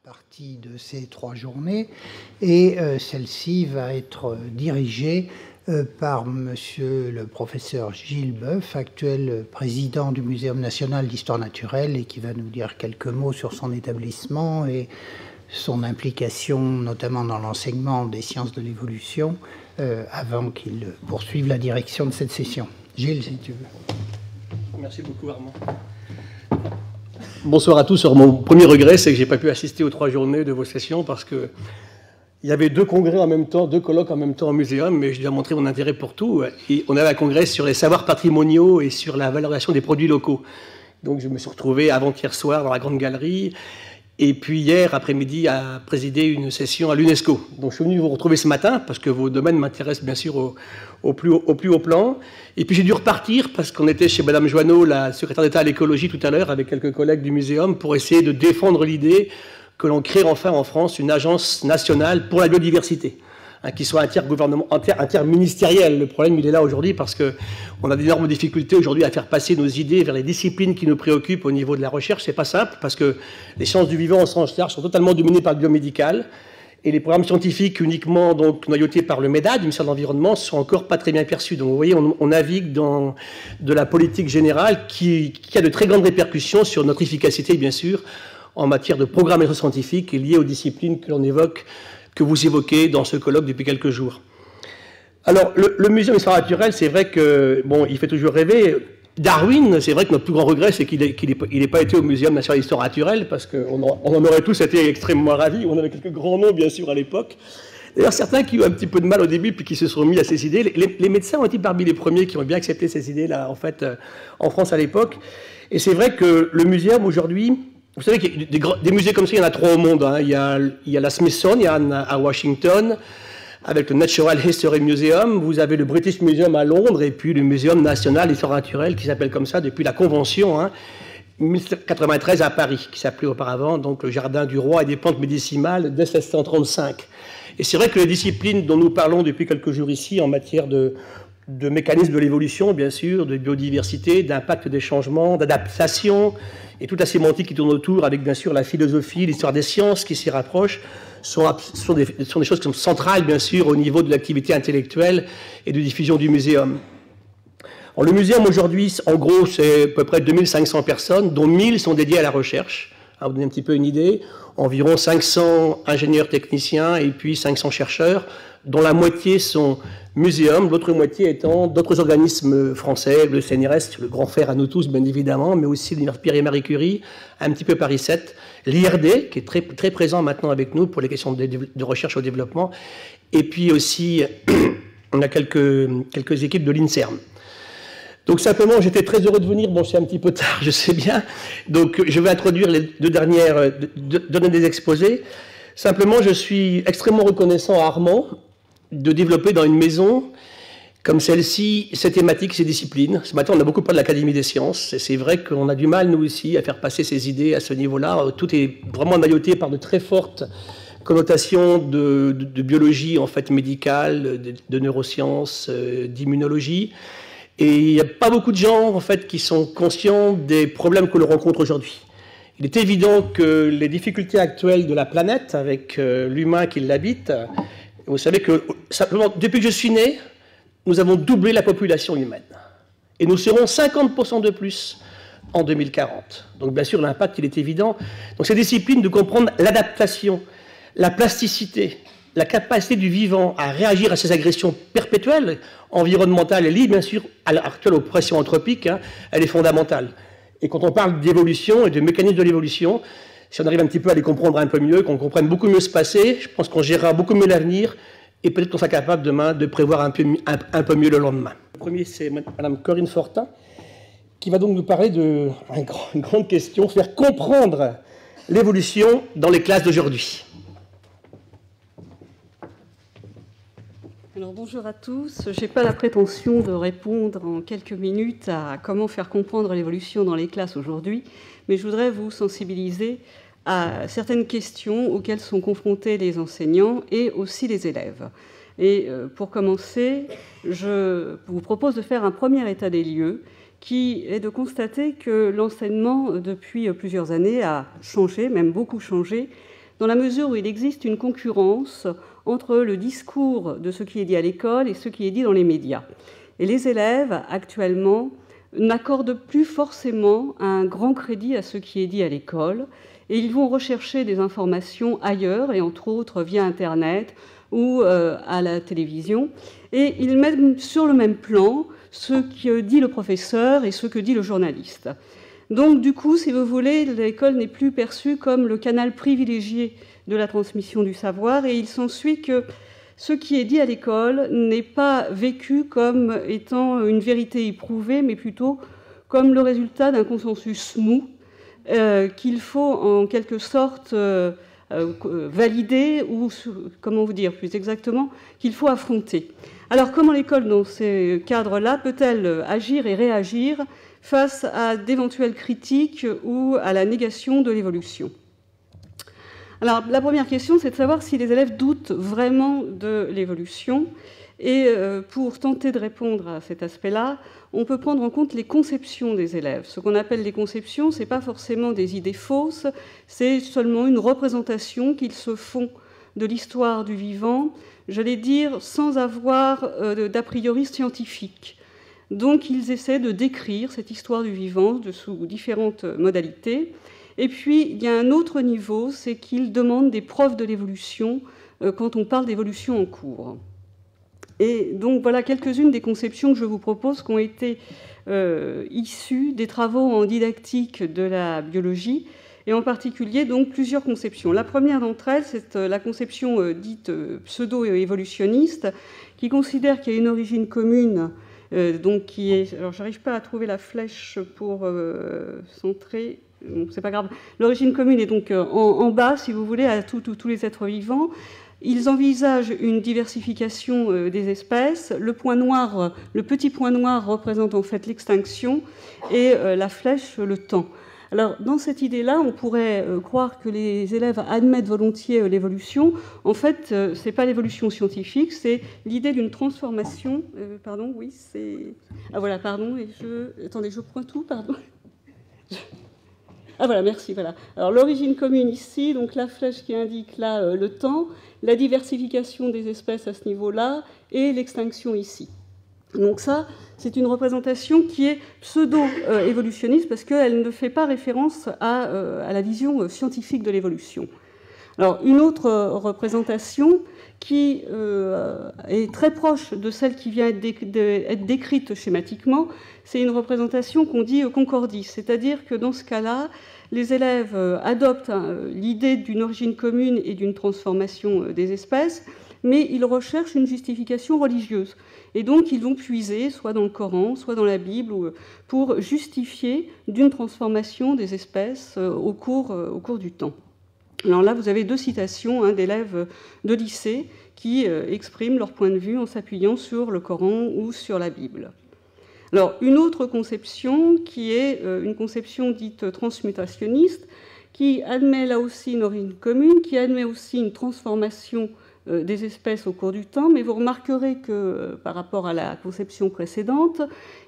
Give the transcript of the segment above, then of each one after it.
partie de ces 3 journées et celle-ci va être dirigée par monsieur le professeur Gilles Boeuf, actuel président du Muséum national d'histoire naturelle et qui va nous dire quelques mots sur son établissement et son implication notamment dans l'enseignement des sciences de l'évolution avant qu'il poursuive la direction de cette session. Gilles, si tu veux. Merci beaucoup Armand. Bonsoir à tous. Alors, mon premier regret, c'est que je n'ai pas pu assister aux 3 journées de vos sessions parce qu'il y avait 2 congrès en même temps, 2 colloques en même temps au muséum, mais je dois montrer mon intérêt pour tout. Et on avait un congrès sur les savoirs patrimoniaux et sur la valorisation des produits locaux. Donc je me suis retrouvé avant-hier soir dans la Grande Galerie et puis hier après-midi à présider une session à l'UNESCO. Donc je suis venu vous retrouver ce matin parce que vos domaines m'intéressent bien sûr au plus haut plan. Et puis j'ai dû repartir parce qu'on était chez Madame Joanneau, la secrétaire d'État à l'écologie tout à l'heure, avec quelques collègues du muséum, pour essayer de défendre l'idée que l'on crée enfin en France une agence nationale pour la biodiversité, qui soit interministérielle. Le problème, il est là aujourd'hui parce qu'on a d'énormes difficultés aujourd'hui à faire passer nos idées vers les disciplines qui nous préoccupent au niveau de la recherche. C'est pas simple parce que les sciences du vivant en sens large sont totalement dominées par le biomédical. Et les programmes scientifiques uniquement donc noyautés par le MEDA, du ministère de l'Environnement, sont encore pas très bien perçus. Donc vous voyez, on navigue dans de la politique générale qui a de très grandes répercussions sur notre efficacité, bien sûr, en matière de programmation scientifique et liée aux disciplines que l'on évoque, que vous évoquez dans ce colloque depuis quelques jours. Alors, le Muséum d'histoire naturelle, c'est vrai que, bon, il fait toujours rêver. Darwin, c'est vrai que notre plus grand regret, c'est qu'il n'ait pas été au Muséum national d'histoire naturelle, parce qu'on en aurait tous été extrêmement ravis. On avait quelques grands noms, bien sûr, à l'époque. D'ailleurs, certains qui ont un petit peu de mal au début, puis qui se sont mis à ces idées. Les médecins ont été parmi les premiers qui ont bien accepté ces idées-là, en fait, en France à l'époque. Et c'est vrai que le muséum, aujourd'hui, vous savez qu'il y a des musées comme ça, il y en a 3 au monde. Hein. Il y a la Smithsonian à Washington, avec le Natural History Museum, vous avez le British Museum à Londres, et puis le Muséum national d'histoire naturelle, qui s'appelle comme ça depuis la Convention, 1993 à Paris, qui s'appelait auparavant donc le Jardin du Roi et des plantes médicinales dès 1635. Et c'est vrai que les disciplines dont nous parlons depuis quelques jours ici, en matière de mécanismes de l'évolution, bien sûr, de biodiversité, d'impact des changements, d'adaptation, et toute la sémantique qui tourne autour, avec bien sûr la philosophie, l'histoire des sciences qui s'y rapprochent, sont des choses qui sont centrales, bien sûr, au niveau de l'activité intellectuelle et de diffusion du muséum. Alors, le muséum, aujourd'hui, en gros, c'est à peu près 2500 personnes, dont 1000 sont dédiées à la recherche. À vous donner un petit peu une idée, environ 500 ingénieurs techniciens et puis 500 chercheurs, dont la moitié sont muséums, l'autre moitié étant d'autres organismes français, le CNRS, le grand frère à nous tous, bien évidemment, mais aussi l'Université Pierre et Marie Curie, un petit peu Paris 7, l'IRD, qui est très, très présent maintenant avec nous pour les questions de recherche au développement, et puis aussi, on a quelques équipes de l'INSERM. Donc simplement, j'étais très heureux de venir, bon c'est un petit peu tard, je sais bien, donc je vais introduire les 2 dernières, donner des exposés. Simplement, je suis extrêmement reconnaissant à Armand de développer dans une maison comme celle-ci ces thématiques, ces disciplines. Ce matin, on a beaucoup parlé de l'Académie des sciences, et c'est vrai qu'on a du mal, nous aussi, à faire passer ces idées à ce niveau-là. Tout est vraiment noyauté par de très fortes connotations de biologie, en fait, médicale, de neurosciences, d'immunologie. Et il n'y a pas beaucoup de gens, en fait, qui sont conscients des problèmes que l'on rencontre aujourd'hui. Il est évident que les difficultés actuelles de la planète, avec l'humain qui l'habite, vous savez que, simplement, depuis que je suis né, nous avons doublé la population humaine. Et nous serons 50% de plus en 2040. Donc, bien sûr, l'impact, il est évident. Donc, ces disciplines de comprendre l'adaptation, la plasticité, la capacité du vivant à réagir à ces agressions perpétuelles, environnementales et liées, bien sûr, à l'heure actuelle aux pressions anthropiques, elle est fondamentale. Et quand on parle d'évolution et de mécanismes de l'évolution, si on arrive un petit peu à les comprendre un peu mieux, qu'on comprenne beaucoup mieux ce passé, je pense qu'on gérera beaucoup mieux l'avenir et peut-être qu'on sera capable demain de prévoir un peu mieux le lendemain. Le premier, c'est Mme Corinne Fortin, qui va donc nous parler d'une grande question, faire comprendre l'évolution dans les classes d'aujourd'hui. Alors, bonjour à tous. Je n'ai pas la prétention de répondre en quelques minutes à comment faire comprendre l'évolution dans les classes aujourd'hui, mais je voudrais vous sensibiliser à certaines questions auxquelles sont confrontés les enseignants et aussi les élèves. Et pour commencer, je vous propose de faire un premier état des lieux qui est de constater que l'enseignement, depuis plusieurs années, a changé, même beaucoup changé, dans la mesure où il existe une concurrence entre le discours de ce qui est dit à l'école et ce qui est dit dans les médias. Et les élèves, actuellement, n'accordent plus forcément un grand crédit à ce qui est dit à l'école, et ils vont rechercher des informations ailleurs, et entre autres via Internet ou à la télévision, et ils mettent sur le même plan ce que dit le professeur et ce que dit le journaliste. Donc, du coup, si vous voulez, l'école n'est plus perçue comme le canal privilégié de la transmission du savoir, et il s'ensuit que ce qui est dit à l'école n'est pas vécu comme étant une vérité éprouvée, mais plutôt comme le résultat d'un consensus mou qu'il faut en quelque sorte valider, ou, comment vous dire plus exactement, qu'il faut affronter. Alors, comment l'école, dans ces cadres-là, peut-elle agir et réagir face à d'éventuelles critiques ou à la négation de l'évolution? Alors, la première question, c'est de savoir si les élèves doutent vraiment de l'évolution. Et pour tenter de répondre à cet aspect-là, on peut prendre en compte les conceptions des élèves. Ce qu'on appelle les conceptions, ce n'est pas forcément des idées fausses, c'est seulement une représentation qu'ils se font de l'histoire du vivant, j'allais dire, sans avoir d'a priori scientifique. Donc, ils essaient de décrire cette histoire du vivant sous différentes modalités. Et puis, il y a un autre niveau, c'est qu'ils demandent des preuves de l'évolution quand on parle d'évolution en cours. Et donc, voilà quelques-unes des conceptions que je vous propose qui ont été issues des travaux en didactique de la biologie, et en particulier, donc, plusieurs conceptions. La première d'entre elles, c'est la conception dite pseudo-évolutionniste, qui considère qu'il y a une origine commune, donc qui est... Alors, j'arrive pas à trouver la flèche pour centrer... Bon, c'est pas grave. L'origine commune est donc en bas, si vous voulez, à tous les êtres vivants. Ils envisagent une diversification des espèces. Le point noir, le petit point noir représente en fait l'extinction et la flèche, le temps. Alors, dans cette idée-là, on pourrait croire que les élèves admettent volontiers l'évolution. En fait, ce n'est pas l'évolution scientifique, c'est l'idée d'une transformation. Pardon, oui, c'est... Ah voilà, pardon, et je... Attendez, je prends tout, pardon. Ah voilà, merci, voilà. Alors, l'origine commune ici, donc la flèche qui indique là le temps, la diversification des espèces à ce niveau-là, et l'extinction ici. Donc ça, c'est une représentation qui est pseudo-évolutionniste parce qu'elle ne fait pas référence à la vision scientifique de l'évolution. Alors, une autre représentation qui est très proche de celle qui vient d'être décrite schématiquement, c'est une représentation qu'on dit concordis, c'est-à-dire que dans ce cas-là, les élèves adoptent l'idée d'une origine commune et d'une transformation des espèces, mais ils recherchent une justification religieuse. Et donc, ils vont puiser, soit dans le Coran, soit dans la Bible, pour justifier d'une transformation des espèces au cours du temps. Alors là, vous avez deux citations d'élèves de lycée qui expriment leur point de vue en s'appuyant sur le Coran ou sur la Bible. Alors, une autre conception qui est une conception dite transmutationniste, qui admet là aussi une origine commune, qui admet aussi une transformation des espèces au cours du temps, mais vous remarquerez que par rapport à la conception précédente,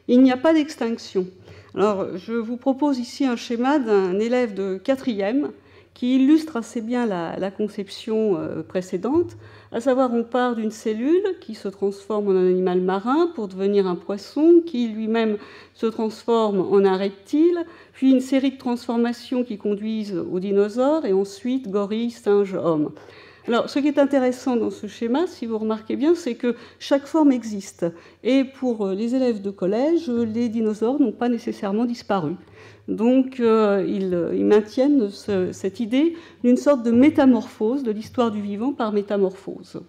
il n'y a pas d'extinction. Alors, je vous propose ici un schéma d'un élève de 4e qui illustre assez bien la conception précédente, à savoir on part d'une cellule qui se transforme en un animal marin pour devenir un poisson, qui lui-même se transforme en un reptile, puis une série de transformations qui conduisent aux dinosaures, et ensuite gorille, singe, homme. Alors, ce qui est intéressant dans ce schéma, si vous remarquez bien, c'est que chaque forme existe. Et pour les élèves de collège, les dinosaures n'ont pas nécessairement disparu. Donc, ils maintiennent cette idée d'une sorte de métamorphose, de l'histoire du vivant par métamorphose.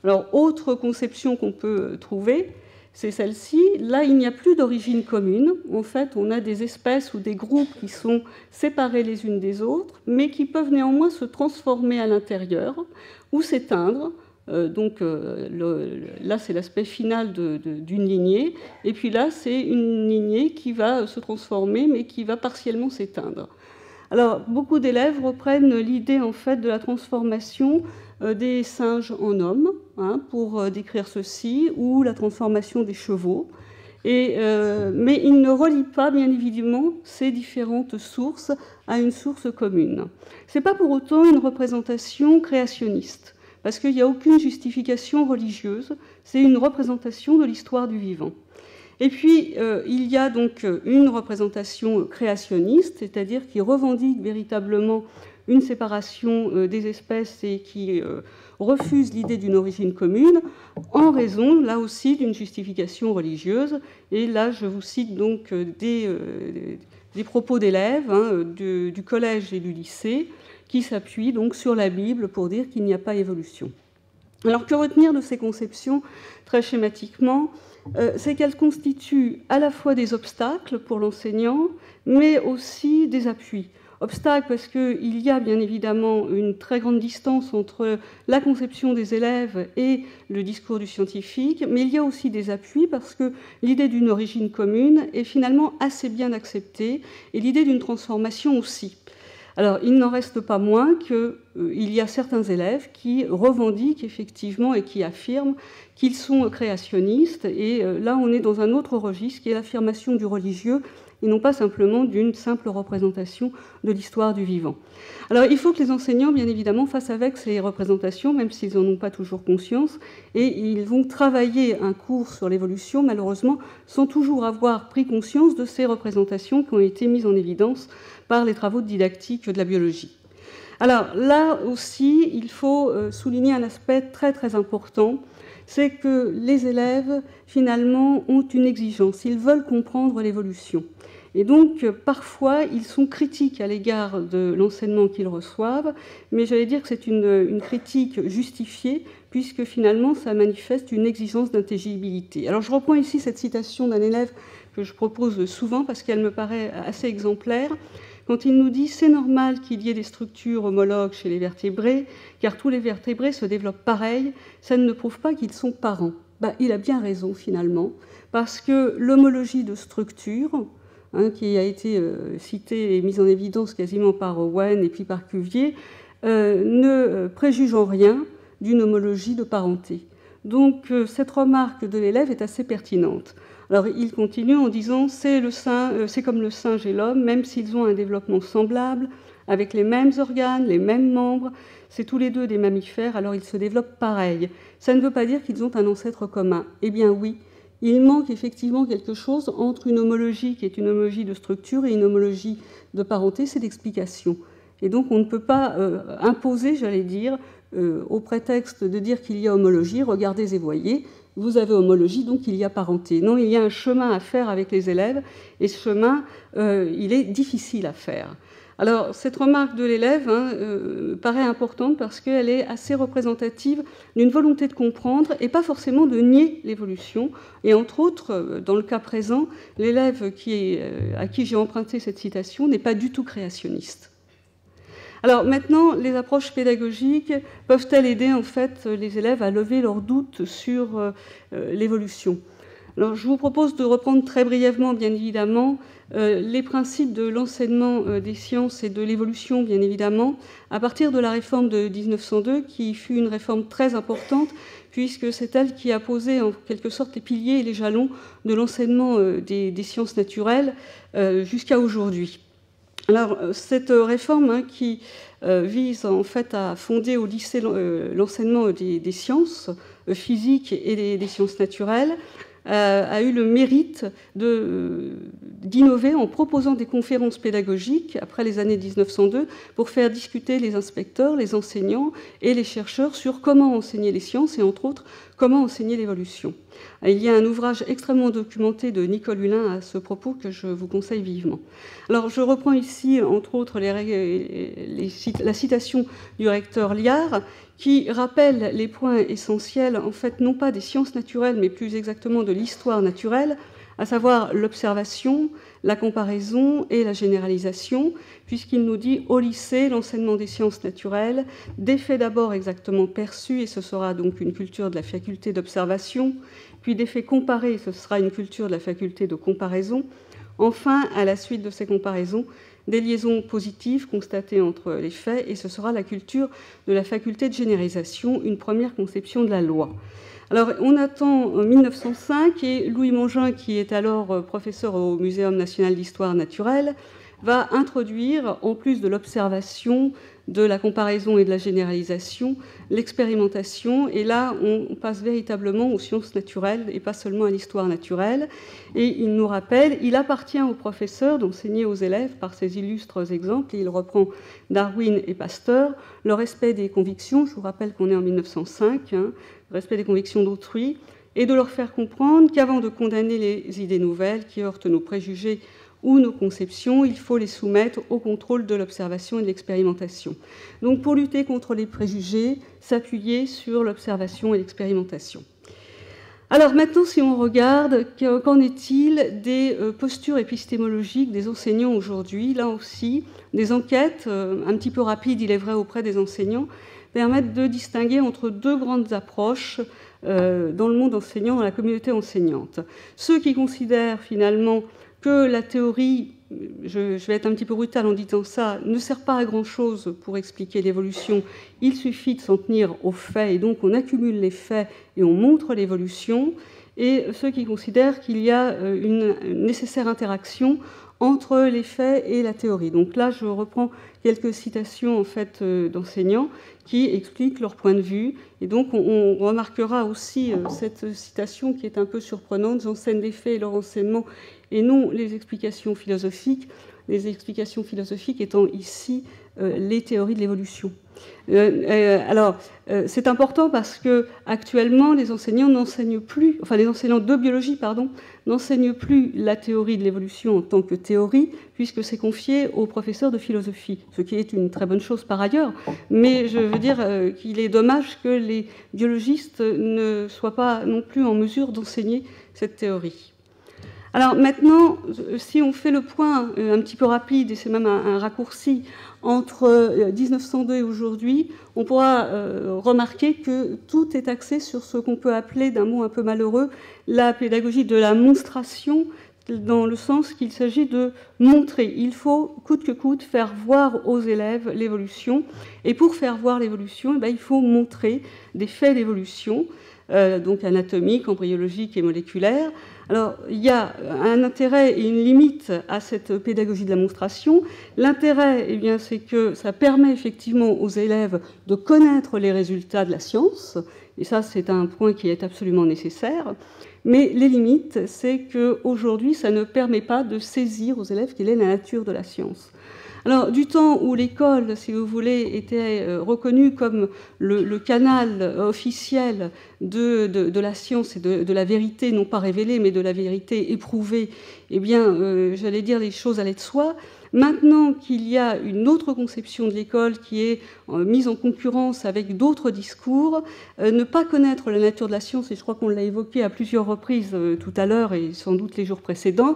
Alors, autre conception qu'on peut trouver, c'est celle-ci. Là, il n'y a plus d'origine commune. En fait, on a des espèces ou des groupes qui sont séparés les unes des autres, mais qui peuvent néanmoins se transformer à l'intérieur ou s'éteindre. Donc là, c'est l'aspect final d'une lignée. Et puis là, c'est une lignée qui va se transformer, mais qui va partiellement s'éteindre. Alors, beaucoup d'élèves reprennent l'idée, en fait, de la transformation des singes en hommes, pour décrire ceci, ou la transformation des chevaux. mais il ne relie pas, bien évidemment, ces différentes sources à une source commune. Ce n'est pas pour autant une représentation créationniste, parce qu'il n'y a aucune justification religieuse, c'est une représentation de l'histoire du vivant. Et puis, il y a donc une représentation créationniste, c'est-à-dire qui revendique véritablement une séparation des espèces et qui refuse l'idée d'une origine commune, en raison, là aussi, d'une justification religieuse. Et là, je vous cite donc des propos d'élèves du collège et du lycée, qui s'appuient donc sur la Bible pour dire qu'il n'y a pas évolution. Alors, que retenir de ces conceptions, très schématiquement ? C'est qu'elles constituent à la fois des obstacles pour l'enseignant, mais aussi des appuis. Obstacles parce qu'il y a bien évidemment une très grande distance entre la conception des élèves et le discours du scientifique, mais il y a aussi des appuis parce que l'idée d'une origine commune est finalement assez bien acceptée, et l'idée d'une transformation aussi. Alors, il n'en reste pas moins qu'il y a certains élèves qui revendiquent effectivement et qui affirment qu'ils sont créationnistes, et là, on est dans un autre registre qui est l'affirmation du religieux, et non pas simplement d'une simple représentation de l'histoire du vivant. Alors, il faut que les enseignants, bien évidemment, fassent avec ces représentations, même s'ils n'en ont pas toujours conscience, et ils vont travailler un cours sur l'évolution, malheureusement, sans toujours avoir pris conscience de ces représentations qui ont été mises en évidence par les travaux de didactique de la biologie. Alors, là aussi, il faut souligner un aspect très, très important, c'est que les élèves, finalement, ont une exigence, ils veulent comprendre l'évolution. Et donc, parfois, ils sont critiques à l'égard de l'enseignement qu'ils reçoivent, mais j'allais dire que c'est une critique justifiée, puisque finalement, ça manifeste une exigence d'intelligibilité. Alors, je reprends ici cette citation d'un élève que je propose souvent, parce qu'elle me paraît assez exemplaire, quand il nous dit « c'est normal qu'il y ait des structures homologues chez les vertébrés, car tous les vertébrés se développent pareil, ça ne prouve pas qu'ils sont parents ». Il a bien raison, finalement, parce que l'homologie de structure, qui a été citée et mise en évidence quasiment par Owen et puis par Cuvier, ne préjuge en rien d'une homologie de parenté. Donc cette remarque de l'élève est assez pertinente. Alors il continue en disant « c'est comme le singe et l'homme, même s'ils ont un développement semblable, avec les mêmes organes, les mêmes membres, c'est tous les deux des mammifères, alors ils se développent pareil. Ça ne veut pas dire qu'ils ont un ancêtre commun. Eh bien oui, il manque effectivement quelque chose entre une homologie qui est une homologie de structure et une homologie de parenté, c'est l'explication. Et donc on ne peut pas imposer, j'allais dire, au prétexte de dire qu'il y a homologie, regardez et voyez, vous avez homologie, donc il y a parenté. Non, il y a un chemin à faire avec les élèves, et ce chemin, il est difficile à faire. Alors, cette remarque de l'élève paraît importante parce qu'elle est assez représentative d'une volonté de comprendre et pas forcément de nier l'évolution. Et entre autres, dans le cas présent, l'élève à qui j'ai emprunté cette citation n'est pas du tout créationniste. Alors maintenant, les approches pédagogiques peuvent-elles aider en fait les élèves à lever leurs doutes sur l'évolution ? Alors, je vous propose de reprendre très brièvement, bien évidemment, les principes de l'enseignement des sciences et de l'évolution, bien évidemment, à partir de la réforme de 1902, qui fut une réforme très importante, puisque c'est elle qui a posé en quelque sorte les piliers et les jalons de l'enseignement des sciences naturelles jusqu'à aujourd'hui. Alors, cette réforme qui vise en fait à fonder au lycée l'enseignement des sciences physiques et des sciences naturelles, a eu le mérite d'innover en proposant des conférences pédagogiques après les années 1902 pour faire discuter les inspecteurs, les enseignants et les chercheurs sur comment enseigner les sciences et entre autres comment enseigner l'évolution. Il y a un ouvrage extrêmement documenté de Nicole Hulin à ce propos que je vous conseille vivement. Alors je reprends ici entre autres la citation du recteur Liard qui rappelle les points essentiels, en fait, non pas des sciences naturelles, mais plus exactement de l'histoire naturelle, à savoir l'observation, la comparaison et la généralisation, puisqu'il nous dit au lycée, l'enseignement des sciences naturelles, des faits d'abord exactement perçus, et ce sera donc une culture de la faculté d'observation, puis des faits comparés, ce sera une culture de la faculté de comparaison. Enfin, à la suite de ces comparaisons, des liaisons positives constatées entre les faits, et ce sera la culture de la faculté de généralisation, une première conception de la loi. Alors, on attend en 1905, et Louis Mangin, qui est alors professeur au Muséum national d'histoire naturelle, va introduire, en plus de l'observation, de la comparaison et de la généralisation, l'expérimentation, et là on passe véritablement aux sciences naturelles et pas seulement à l'histoire naturelle. Et il nous rappelle, il appartient aux professeurs d'enseigner aux élèves par ces illustres exemples, et il reprend Darwin et Pasteur, le respect des convictions, je vous rappelle qu'on est en 1905, le respect des convictions d'autrui, et de leur faire comprendre qu'avant de condamner les idées nouvelles qui heurtent nos préjugés ou nos conceptions, il faut les soumettre au contrôle de l'observation et de l'expérimentation. Donc pour lutter contre les préjugés, s'appuyer sur l'observation et l'expérimentation. Alors maintenant, si on regarde, qu'en est-il des postures épistémologiques des enseignants aujourd'hui? Là aussi, des enquêtes, un petit peu rapides, il est vrai, auprès des enseignants, permettent de distinguer entre deux grandes approches dans le monde enseignant, dans la communauté enseignante. Ceux qui considèrent finalement que la théorie, je vais être un petit peu brutale en disant ça, ne sert pas à grand-chose pour expliquer l'évolution. Il suffit de s'en tenir aux faits, et donc on accumule les faits et on montre l'évolution. Et ceux qui considèrent qu'il y a une nécessaire interaction entre les faits et la théorie. Donc là, je reprends quelques citations en fait d'enseignants qui expliquent leur point de vue. Et donc, on remarquera aussi cette citation qui est un peu surprenante. J'enseigne les faits et leur enseignement, et non les explications philosophiques. Les explications philosophiques étant ici les théories de l'évolution. Alors, c'est important parce que actuellement, les enseignants n'enseignent plus, enfin les enseignants de biologie, pardon, n'enseignent plus la théorie de l'évolution en tant que théorie, puisque c'est confié aux professeurs de philosophie, ce qui est une très bonne chose par ailleurs. Mais je veux dire qu'il est dommage que les biologistes ne soient pas non plus en mesure d'enseigner cette théorie. Alors maintenant, si on fait le point un petit peu rapide, et c'est même un raccourci, entre 1902 et aujourd'hui, on pourra remarquer que tout est axé sur ce qu'on peut appeler, d'un mot un peu malheureux, la pédagogie de la monstration, dans le sens qu'il s'agit de montrer. Il faut, coûte que coûte, faire voir aux élèves l'évolution. Et pour faire voir l'évolution, il faut montrer des faits d'évolution, donc anatomiques, embryologiques et moléculaires. Alors, il y a un intérêt et une limite à cette pédagogie de la monstration. L'intérêt, eh bien, c'est que ça permet effectivement aux élèves de connaître les résultats de la science, et ça, c'est un point qui est absolument nécessaire. Mais les limites, c'est qu'aujourd'hui, ça ne permet pas de saisir aux élèves quelle est la nature de la science. Alors, du temps où l'école, si vous voulez, était reconnue comme le canal officiel de la science et de la vérité, non pas révélée, mais de la vérité éprouvée, eh bien, j'allais dire, les choses allaient de soi. Maintenant qu'il y a une autre conception de l'école qui est mise en concurrence avec d'autres discours, ne pas connaître la nature de la science, et je crois qu'on l'a évoqué à plusieurs reprises tout à l'heure et sans doute les jours précédents,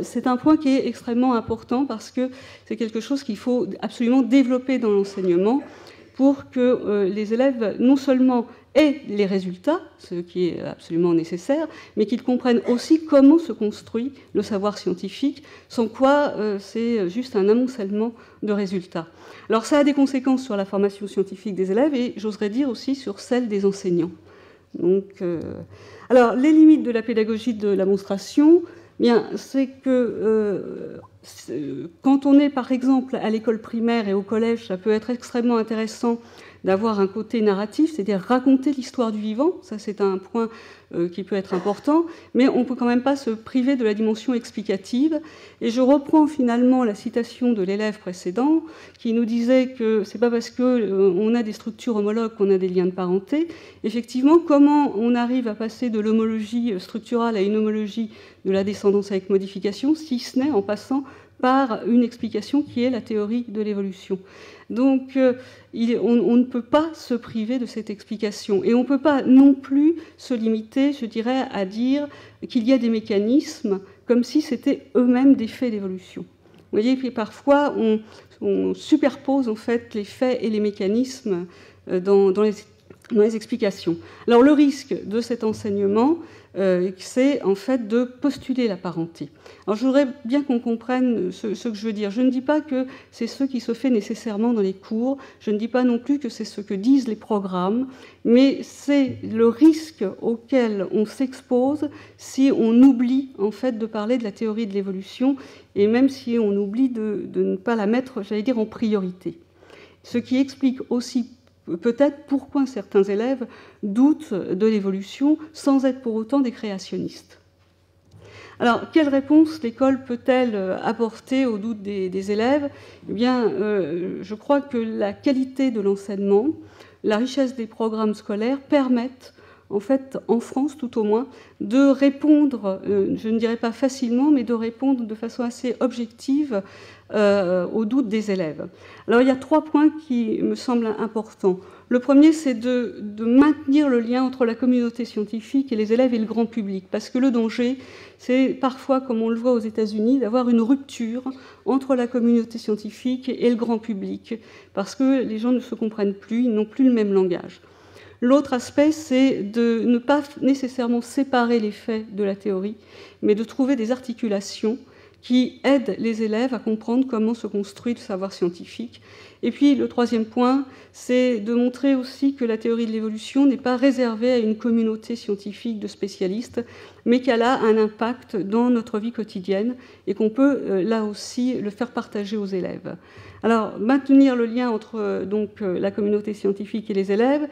c'est un point qui est extrêmement important parce que c'est quelque chose qu'il faut absolument développer dans l'enseignement pour que les élèves non seulement aient les résultats, ce qui est absolument nécessaire, mais qu'ils comprennent aussi comment se construit le savoir scientifique, sans quoi c'est juste un amoncellement de résultats. Alors ça a des conséquences sur la formation scientifique des élèves et j'oserais dire aussi sur celle des enseignants. Donc, alors les limites de la pédagogie de la monstration, bien, c'est que quand on est par exemple à l'école primaire et au collège, ça peut être extrêmement intéressant d'avoir un côté narratif, c'est-à-dire raconter l'histoire du vivant, ça c'est un point qui peut être important, mais on ne peut quand même pas se priver de la dimension explicative. Et je reprends finalement la citation de l'élève précédent qui nous disait que c'est pas parce qu'on a des structures homologues qu'on a des liens de parenté. Effectivement, comment on arrive à passer de l'homologie structurale à une homologie de la descendance avec modification, si ce n'est en passant par une explication qui est la théorie de l'évolution. Donc, on ne peut pas se priver de cette explication. Et on ne peut pas non plus se limiter, je dirais, à dire qu'il y a des mécanismes comme si c'était eux-mêmes des faits d'évolution. Vous voyez que parfois, on superpose en fait les faits et les mécanismes dans dans les explications. Alors le risque de cet enseignement, c'est en fait de postuler la parenté. Alors je voudrais bien qu'on comprenne ce que je veux dire. Je ne dis pas que c'est ce qui se fait nécessairement dans les cours, je ne dis pas non plus que c'est ce que disent les programmes, mais c'est le risque auquel on s'expose si on oublie en fait de parler de la théorie de l'évolution, et même si on oublie de ne pas la mettre, j'allais dire, en priorité. Ce qui explique aussi peut-être pourquoi certains élèves doutent de l'évolution sans être pour autant des créationnistes. Alors, quelle réponse l'école peut-elle apporter aux doutes des élèves ? Eh bien, je crois que la qualité de l'enseignement, la richesse des programmes scolaires permettent, en fait, en France tout au moins, de répondre, je ne dirais pas facilement, mais de répondre de façon assez objective aux doutes des élèves. Alors il y a 3 points qui me semblent importants. Le premier, c'est de maintenir le lien entre la communauté scientifique et les élèves et le grand public, parce que le danger, c'est parfois, comme on le voit aux États-Unis, d'avoir une rupture entre la communauté scientifique et le grand public, parce que les gens ne se comprennent plus, ils n'ont plus le même langage. L'autre aspect, c'est de ne pas nécessairement séparer les faits de la théorie, mais de trouver des articulations qui aident les élèves à comprendre comment se construit le savoir scientifique. Et puis le 3e point, c'est de montrer aussi que la théorie de l'évolution n'est pas réservée à une communauté scientifique de spécialistes, mais qu'elle a un impact dans notre vie quotidienne et qu'on peut là aussi le faire partager aux élèves. Alors, maintenir le lien entre la communauté scientifique et les élèves,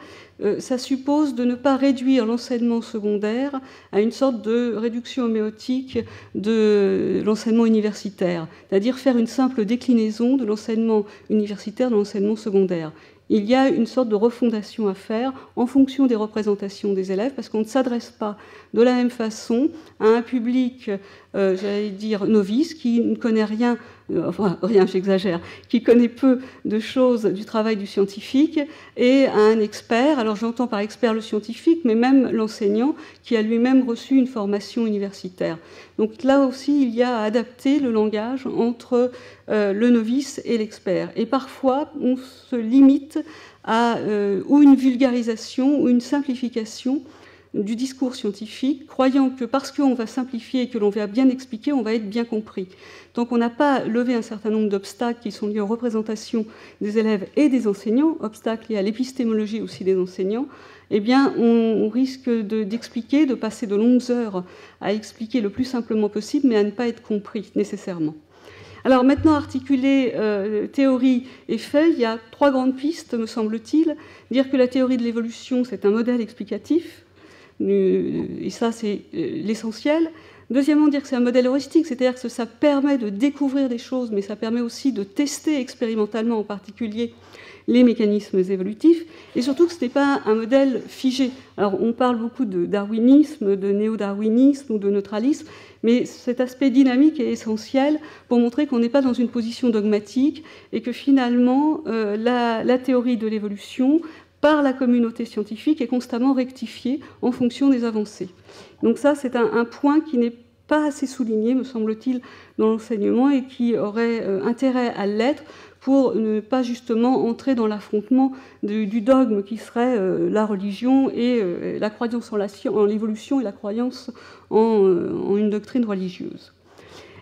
ça suppose de ne pas réduire l'enseignement secondaire à une sorte de réduction homéotique de l'enseignement universitaire, c'est-à-dire faire une simple déclinaison de l'enseignement universitaire dans l'enseignement secondaire. Il y a une sorte de refondation à faire en fonction des représentations des élèves, parce qu'on ne s'adresse pas de la même façon à un public, j'allais dire, novice, qui ne connaît rien, enfin rien, j'exagère, qui connaît peu de choses du travail du scientifique, et à un expert, alors j'entends par expert le scientifique, mais même l'enseignant, qui a lui-même reçu une formation universitaire. Donc là aussi, il y a à adapter le langage entre le novice et l'expert. Et parfois, on se limite à ou une vulgarisation ou une simplification du discours scientifique, croyant que parce qu'on va simplifier et que l'on va bien expliquer, on va être bien compris. Tant qu'on n'a pas levé un certain nombre d'obstacles qui sont liés aux représentations des élèves et des enseignants, obstacles liés à l'épistémologie aussi des enseignants, eh bien, on risque d'expliquer, de passer de longues heures à expliquer le plus simplement possible, mais à ne pas être compris nécessairement. Alors maintenant, articuler théorie et fait, il y a 3 grandes pistes, me semble-t-il. Dire que la théorie de l'évolution, c'est un modèle explicatif, et ça, c'est l'essentiel. Deuxièmement, dire que c'est un modèle heuristique, c'est-à-dire que ça permet de découvrir des choses, mais ça permet aussi de tester expérimentalement, en particulier, les mécanismes évolutifs, et surtout que ce n'est pas un modèle figé. Alors, on parle beaucoup de darwinisme, de néo-darwinisme ou de neutralisme, mais cet aspect dynamique est essentiel pour montrer qu'on n'est pas dans une position dogmatique et que finalement, la théorie de l'évolution, par la communauté scientifique, est constamment rectifiée en fonction des avancées. Donc ça, c'est un point qui n'est pas assez souligné, me semble-t-il, dans l'enseignement et qui aurait intérêt à l'être pour ne pas justement entrer dans l'affrontement du dogme qui serait la religion et la croyance en l'évolution et la croyance en une doctrine religieuse.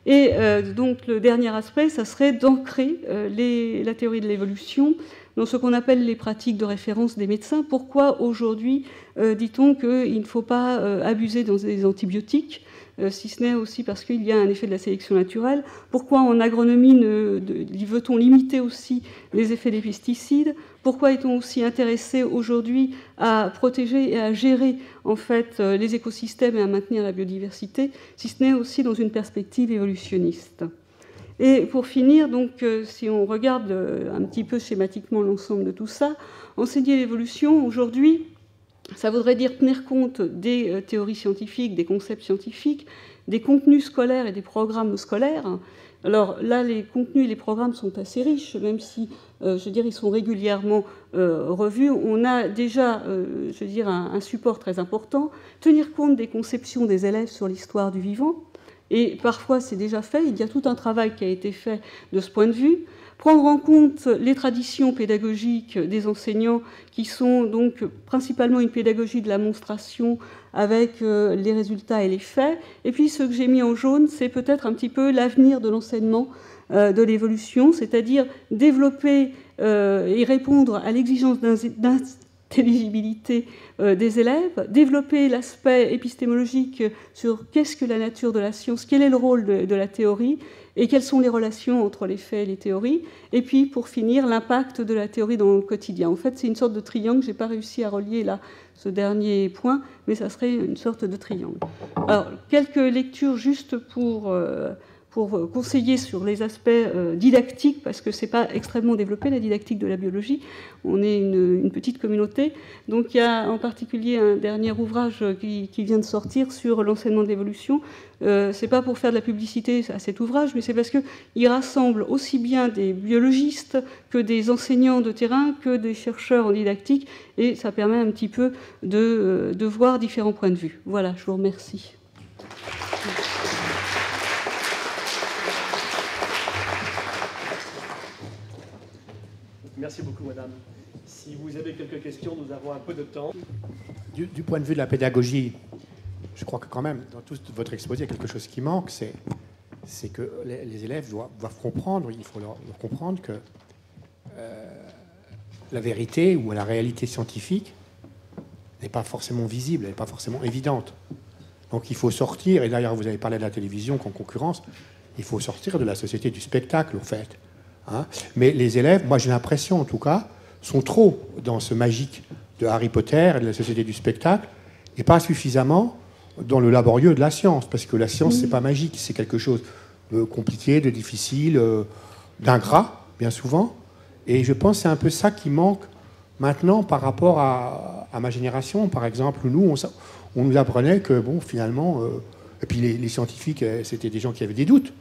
Et donc le dernier aspect, ça serait d'ancrer la théorie de l'évolution dans ce qu'on appelle les pratiques de référence des médecins. Pourquoi aujourd'hui dit-on qu'il ne faut pas abuser des antibiotiques, si ce n'est aussi parce qu'il y a un effet de la sélection naturelle? Pourquoi en agronomie veut-on limiter aussi les effets des pesticides? Pourquoi est-on aussi intéressé aujourd'hui à protéger et à gérer en fait les écosystèmes et à maintenir la biodiversité, si ce n'est aussi dans une perspective évolutionniste? Et pour finir, donc, si on regarde un petit peu schématiquement l'ensemble de tout ça, enseigner l'évolution aujourd'hui, ça voudrait dire tenir compte des théories scientifiques, des concepts scientifiques, des contenus scolaires et des programmes scolaires. Alors là, les contenus et les programmes sont assez riches, même si, je veux dire, ils sont régulièrement revus. On a déjà, je veux dire, un support très important. Tenir compte des conceptions des élèves sur l'histoire du vivant, et parfois c'est déjà fait. Il y a tout un travail qui a été fait de ce point de vue. Prendre en compte les traditions pédagogiques des enseignants, qui sont donc principalement une pédagogie de la monstration avec les résultats et les faits. Et puis ce que j'ai mis en jaune, c'est peut-être un petit peu l'avenir de l'enseignement de l'évolution, c'est-à-dire développer et répondre à l'exigence d'intelligibilité des élèves, développer l'aspect épistémologique sur qu'est-ce que la nature de la science, quel est le rôle de la théorie, et quelles sont les relations entre les faits et les théories, et puis pour finir, l'impact de la théorie dans le quotidien. En fait, c'est une sorte de triangle, je n'ai pas réussi à relier là ce dernier point, mais ça serait une sorte de triangle. Alors, quelques lectures juste pour conseiller sur les aspects didactiques, parce que ce n'est pas extrêmement développé, la didactique de la biologie. On est une petite communauté. Donc il y a en particulier un dernier ouvrage qui vient de sortir sur l'enseignement de l'évolution. Ce n'est pas pour faire de la publicité à cet ouvrage, mais c'est parce qu'il rassemble aussi bien des biologistes que des enseignants de terrain, que des chercheurs en didactique, et ça permet un petit peu de voir différents points de vue. Voilà, je vous remercie. Merci beaucoup, madame. Si vous avez quelques questions, nous avons un peu de temps. Du point de vue de la pédagogie, je crois que quand même, dans tout votre exposé, il y a quelque chose qui manque, c'est que les élèves doivent comprendre, il faut leur comprendre que la vérité ou la réalité scientifique n'est pas forcément visible, elle n'est pas forcément évidente. Donc il faut sortir, et d'ailleurs vous avez parlé de la télévision qu'en concurrence, il faut sortir de la société du spectacle, en fait. Hein. Mais les élèves, moi j'ai l'impression en tout cas, sont trop dans ce magique de Harry Potter et de la société du spectacle, et pas suffisamment dans le laborieux de la science, parce que la science, c'est pas magique, c'est quelque chose de compliqué, de difficile, d'ingrat, bien souvent. Et je pense que c'est un peu ça qui manque maintenant par rapport à ma génération, par exemple, où nous, on nous apprenait que, bon, finalement... et puis les scientifiques, c'était des gens qui avaient des doutes.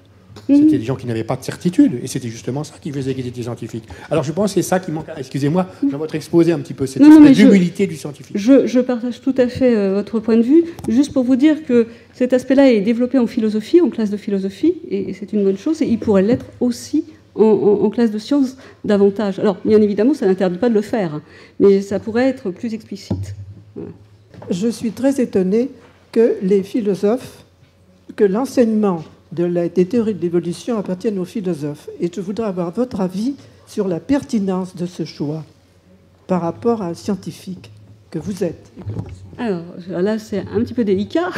C'était des gens qui n'avaient pas de certitude. Et c'était justement ça qui faisait qu'ils étaient scientifiques. Alors je pense que c'est ça qui manque, excusez-moi, dans votre exposé un petit peu, cette humilité du scientifique. Je partage tout à fait votre point de vue. Juste pour vous dire que cet aspect-là est développé en philosophie, en classe de philosophie, et c'est une bonne chose. Et il pourrait l'être aussi en classe de sciences davantage. Alors, bien évidemment, ça n'interdit pas de le faire, hein, mais ça pourrait être plus explicite. Voilà. Je suis très étonnée que les philosophes, que l'enseignement des théories de l'évolution appartiennent aux philosophes. Et je voudrais avoir votre avis sur la pertinence de ce choix par rapport à un scientifique que vous êtes. Alors là, c'est un petit peu délicat,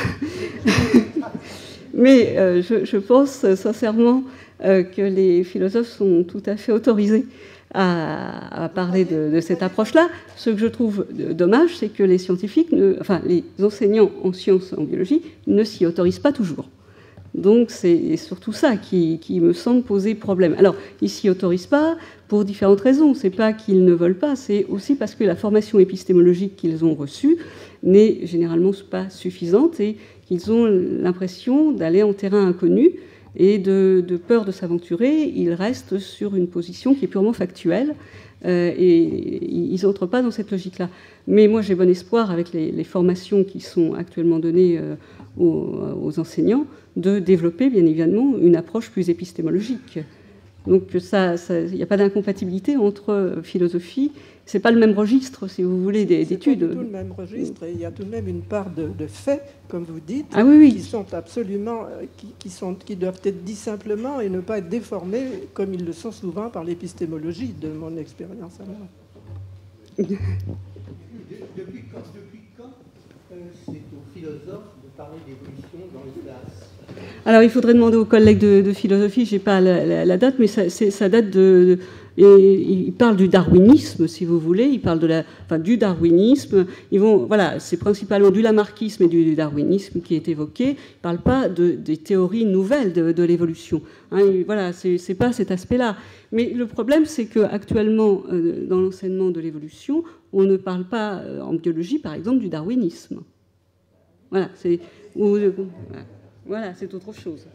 mais je pense sincèrement que les philosophes sont tout à fait autorisés à parler de cette approche-là. Ce que je trouve dommage, c'est que les scientifiques, les enseignants en sciences, en biologie, ne s'y autorisent pas toujours. Donc c'est surtout ça qui me semble poser problème. Alors, ils ne s'y autorisent pas pour différentes raisons. Ce n'est pas qu'ils ne veulent pas, c'est aussi parce que la formation épistémologique qu'ils ont reçue n'est généralement pas suffisante et qu'ils ont l'impression d'aller en terrain inconnu et de peur de s'aventurer. Ils restent sur une position qui est purement factuelle et ils n'entrent pas dans cette logique-là. Mais moi, j'ai bon espoir avec les formations qui sont actuellement données aux enseignants de développer, bien évidemment, une approche plus épistémologique. Donc, il n'y a pas d'incompatibilité entre philosophie. Ce n'est pas le même registre, si vous voulez, d'études. C'est pas du tout le même registre. Et il y a tout de même une part de faits, comme vous dites, qui sont absolument, qui doivent être dits simplement et ne pas être déformés, comme ils le sont souvent par l'épistémologie, de mon expérience à moi. Depuis quand c'est aux philosophes de parler d'évolution dans les classes? Alors, il faudrait demander aux collègues de philosophie, je n'ai pas la date, mais ça date de... ils parlent du darwinisme, si vous voulez, ils parlent du darwinisme. Voilà, c'est principalement du lamarckisme et du darwinisme qui est évoqué. Ils ne parlent pas des théories nouvelles de l'évolution. Hein, voilà, c'est pas cet aspect-là. Mais le problème, c'est qu'actuellement, dans l'enseignement de l'évolution, on ne parle pas, en biologie, par exemple, du darwinisme. Voilà, c'est autre chose.